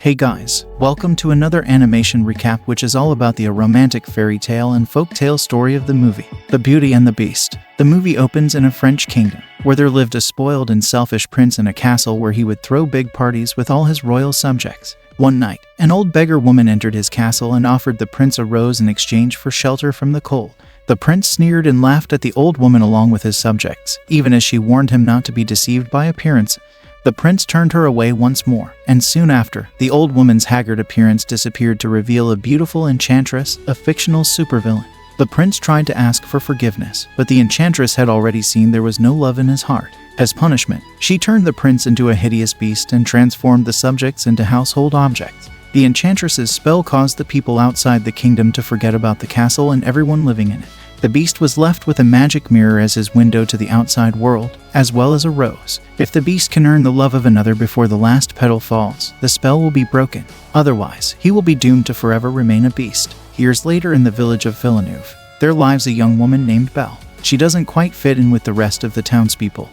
Hey guys, welcome to another animation recap which is all about the romantic fairy tale and folktale story of the movie, The Beauty and the Beast. The movie opens in a French kingdom, where there lived a spoiled and selfish prince in a castle where he would throw big parties with all his royal subjects. One night, an old beggar woman entered his castle and offered the prince a rose in exchange for shelter from the cold. The prince sneered and laughed at the old woman along with his subjects, even as she warned him not to be deceived by appearances. The prince turned her away once more, and soon after, the old woman's haggard appearance disappeared to reveal a beautiful enchantress, a fictional supervillain. The prince tried to ask for forgiveness, but the enchantress had already seen there was no love in his heart. As punishment, she turned the prince into a hideous beast and transformed the subjects into household objects. The enchantress's spell caused the people outside the kingdom to forget about the castle and everyone living in it. The beast was left with a magic mirror as his window to the outside world, as well as a rose. If the beast can earn the love of another before the last petal falls, the spell will be broken. Otherwise, he will be doomed to forever remain a beast. Years later in the village of Villeneuve, there lives a young woman named Belle. She doesn't quite fit in with the rest of the townspeople,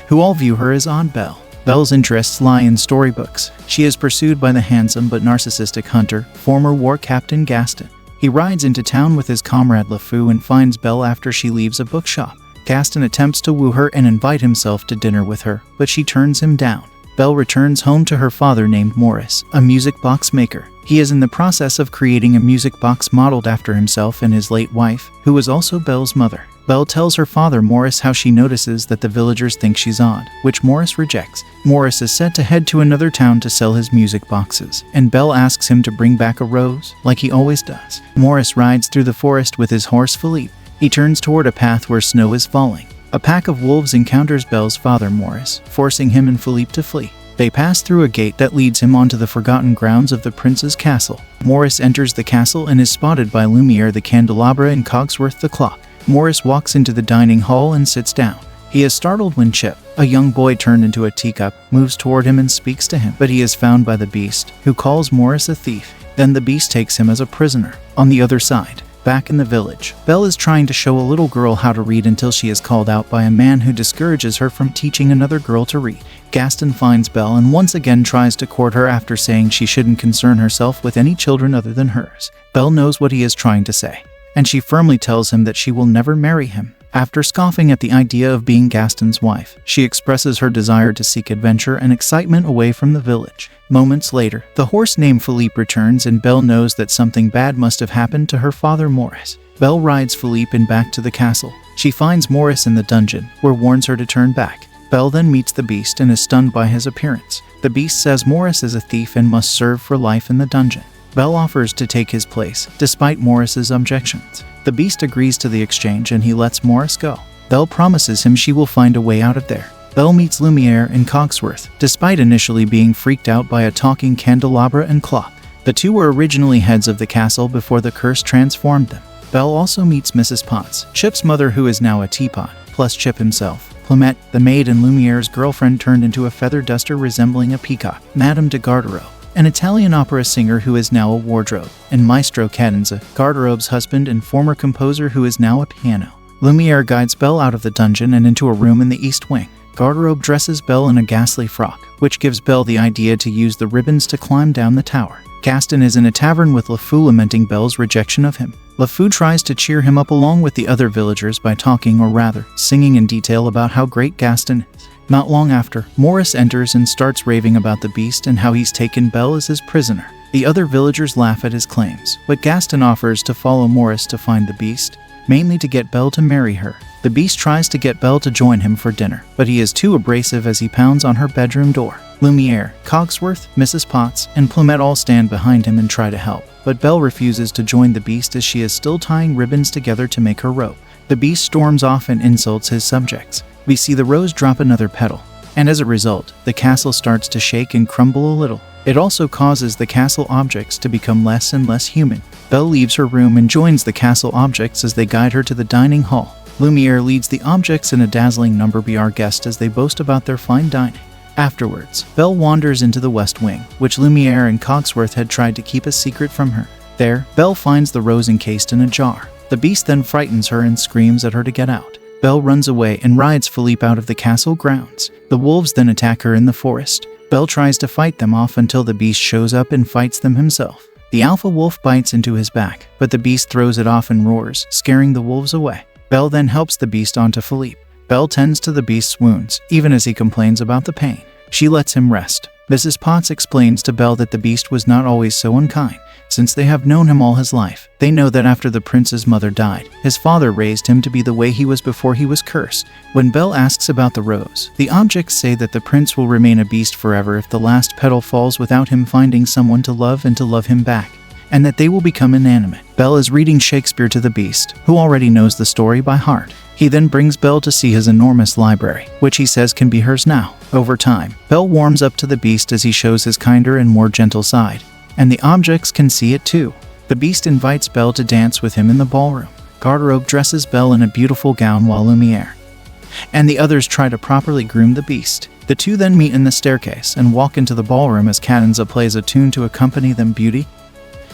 who all view her as odd. Belle's interests lie in storybooks. She is pursued by the handsome but narcissistic hunter, former war captain Gaston. He rides into town with his comrade LeFou and finds Belle after she leaves a bookshop. Gaston attempts to woo her and invite himself to dinner with her, but she turns him down. Belle returns home to her father named Maurice, a music box maker. He is in the process of creating a music box modeled after himself and his late wife, who was also Belle's mother. Belle tells her father Maurice how she notices that the villagers think she's odd, which Maurice rejects. Maurice is set to head to another town to sell his music boxes, and Belle asks him to bring back a rose, like he always does. Maurice rides through the forest with his horse Philippe. He turns toward a path where snow is falling. A pack of wolves encounters Belle's father Maurice, forcing him and Philippe to flee. They pass through a gate that leads him onto the forgotten grounds of the prince's castle. Maurice enters the castle and is spotted by Lumiere the candelabra and Cogsworth the clock. Maurice walks into the dining hall and sits down. He is startled when Chip, a young boy turned into a teacup, moves toward him and speaks to him, but he is found by the beast, who calls Maurice a thief. Then the beast takes him as a prisoner. On the other side, back in the village, Belle is trying to show a little girl how to read until she is called out by a man who discourages her from teaching another girl to read. Gaston finds Belle and once again tries to court her after saying she shouldn't concern herself with any children other than hers. Belle knows what he is trying to say, and she firmly tells him that she will never marry him. After scoffing at the idea of being Gaston's wife, she expresses her desire to seek adventure and excitement away from the village. Moments later, the horse named Philippe returns and Belle knows that something bad must have happened to her father Maurice. Belle rides Philippe in back to the castle. She finds Maurice in the dungeon, where warns her to turn back. Belle then meets the beast and is stunned by his appearance. The beast says Maurice is a thief and must serve for life in the dungeon. Belle offers to take his place, despite Maurice's objections. The beast agrees to the exchange and he lets Maurice go. Belle promises him she will find a way out of there. Belle meets Lumiere and Cogsworth, despite initially being freaked out by a talking candelabra and clock. The two were originally heads of the castle before the curse transformed them. Belle also meets Mrs. Potts, Chip's mother who is now a teapot, plus Chip himself. Plumette, the maid and Lumiere's girlfriend turned into a feather duster resembling a peacock. Madame de Garderobe, an Italian opera singer who is now a wardrobe, and Maestro Cadenza, Garderobe's husband and former composer who is now a piano. Lumiere guides Belle out of the dungeon and into a room in the east wing. Garderobe dresses Belle in a ghastly frock, which gives Belle the idea to use the ribbons to climb down the tower. Gaston is in a tavern with LeFou lamenting Belle's rejection of him. LeFou tries to cheer him up along with the other villagers by talking, or rather, singing in detail about how great Gaston is. Not long after, Maurice enters and starts raving about the beast and how he's taken Belle as his prisoner. The other villagers laugh at his claims, but Gaston offers to follow Maurice to find the beast, mainly to get Belle to marry her. The beast tries to get Belle to join him for dinner, but he is too abrasive as he pounds on her bedroom door. Lumiere, Cogsworth, Mrs. Potts, and Plumette all stand behind him and try to help, but Belle refuses to join the beast as she is still tying ribbons together to make her rope. The beast storms off and insults his subjects. We see the rose drop another petal, and as a result, the castle starts to shake and crumble a little. It also causes the castle objects to become less and less human. Belle leaves her room and joins the castle objects as they guide her to the dining hall. Lumiere leads the objects in a dazzling number be our guest as they boast about their fine dining. Afterwards, Belle wanders into the west wing, which Lumiere and Cogsworth had tried to keep a secret from her. There, Belle finds the rose encased in a jar. The beast then frightens her and screams at her to get out. Belle runs away and rides Philippe out of the castle grounds. The wolves then attack her in the forest. Belle tries to fight them off until the beast shows up and fights them himself. The alpha wolf bites into his back, but the beast throws it off and roars, scaring the wolves away. Belle then helps the beast onto Philippe. Belle tends to the beast's wounds, even as he complains about the pain. She lets him rest. Mrs. Potts explains to Belle that the beast was not always so unkind. Since they have known him all his life, they know that after the prince's mother died, his father raised him to be the way he was before he was cursed. When Belle asks about the rose, the objects say that the prince will remain a beast forever if the last petal falls without him finding someone to love and to love him back, and that they will become inanimate. Belle is reading Shakespeare to the beast, who already knows the story by heart. He then brings Belle to see his enormous library, which he says can be hers now. Over time, Belle warms up to the beast as he shows his kinder and more gentle side, and the objects can see it too. The beast invites Belle to dance with him in the ballroom. Garderobe dresses Belle in a beautiful gown while Lumiere and the others try to properly groom the beast. The two then meet in the staircase and walk into the ballroom as Cadenza plays a tune to accompany them. Beauty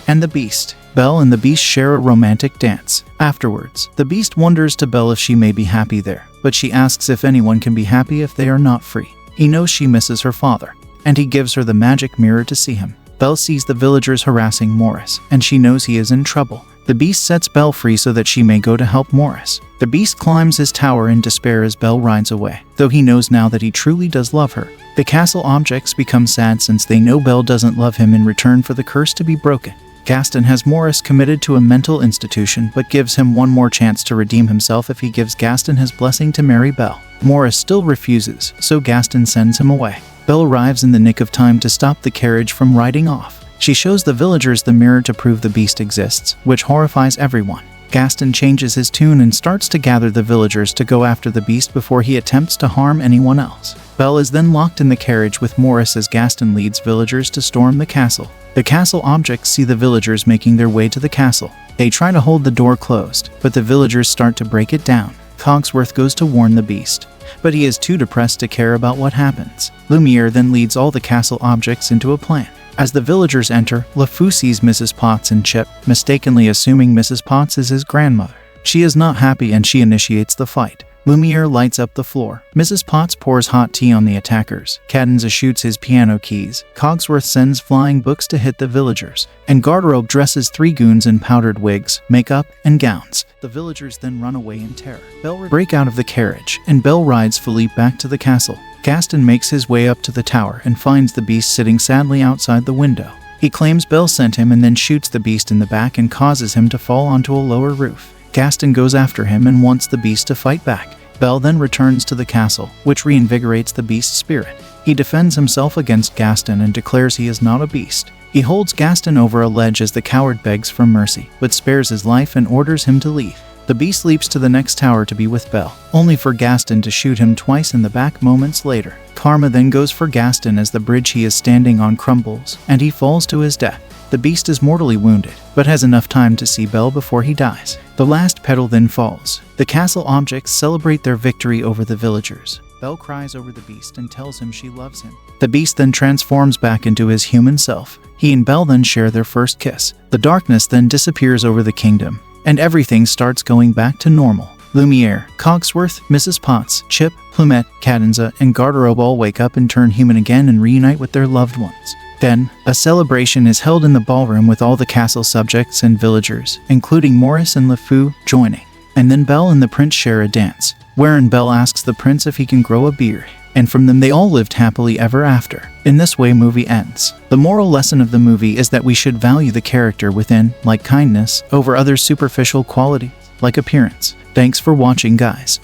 and the Beast. Belle and the Beast share a romantic dance. Afterwards, the Beast wonders to Belle if she may be happy there, but she asks if anyone can be happy if they are not free. He knows she misses her father, and he gives her the magic mirror to see him. Belle sees the villagers harassing Morris, and she knows he is in trouble. The Beast sets Belle free so that she may go to help Morris. The Beast climbs his tower in despair as Belle rides away, though he knows now that he truly does love her. The castle objects become sad since they know Belle doesn't love him in return for the curse to be broken. Gaston has Morris committed to a mental institution but gives him one more chance to redeem himself if he gives Gaston his blessing to marry Belle. Morris still refuses, so Gaston sends him away. Belle arrives in the nick of time to stop the carriage from riding off. She shows the villagers the mirror to prove the beast exists, which horrifies everyone. Gaston changes his tune and starts to gather the villagers to go after the beast before he attempts to harm anyone else. Belle is then locked in the carriage with Morris as Gaston leads villagers to storm the castle. The castle objects see the villagers making their way to the castle. They try to hold the door closed, but the villagers start to break it down. Cogsworth goes to warn the beast, but he is too depressed to care about what happens. Lumiere then leads all the castle objects into a plan. As the villagers enter, LeFou sees Mrs. Potts and Chip, mistakenly assuming Mrs. Potts is his grandmother. She is not happy and she initiates the fight. Lumiere lights up the floor. Mrs. Potts pours hot tea on the attackers. Cadenza shoots his piano keys. Cogsworth sends flying books to hit the villagers. And Garderobe dresses 3 goons in powdered wigs, makeup, and gowns. The villagers then run away in terror. Belle breaks out of the carriage, and Belle rides Philippe back to the castle. Gaston makes his way up to the tower and finds the beast sitting sadly outside the window. He claims Belle sent him and then shoots the beast in the back and causes him to fall onto a lower roof. Gaston goes after him and wants the beast to fight back. Belle then returns to the castle, which reinvigorates the beast's spirit. He defends himself against Gaston and declares he is not a beast. He holds Gaston over a ledge as the coward begs for mercy, but spares his life and orders him to leave. The beast leaps to the next tower to be with Belle, only for Gaston to shoot him twice in the back moments later. Karma then goes for Gaston as the bridge he is standing on crumbles, and he falls to his death. The beast is mortally wounded, but has enough time to see Belle before he dies. The last petal then falls. The castle objects celebrate their victory over the villagers. Belle cries over the beast and tells him she loves him. The beast then transforms back into his human self. He and Belle then share their first kiss. The darkness then disappears over the kingdom, and everything starts going back to normal. Lumiere, Cogsworth, Mrs. Potts, Chip, Plumette, Cadenza, and Garderobe all wake up and turn human again and reunite with their loved ones. Then, a celebration is held in the ballroom with all the castle subjects and villagers, including Morris and LeFou, joining. And then Belle and the prince share a dance, wherein Belle asks the prince if he can grow a beard. And from them they all lived happily ever after. In this way movie ends. The moral lesson of the movie is that we should value the character within, like kindness, over other superficial qualities, like appearance. Thanks for watching, guys.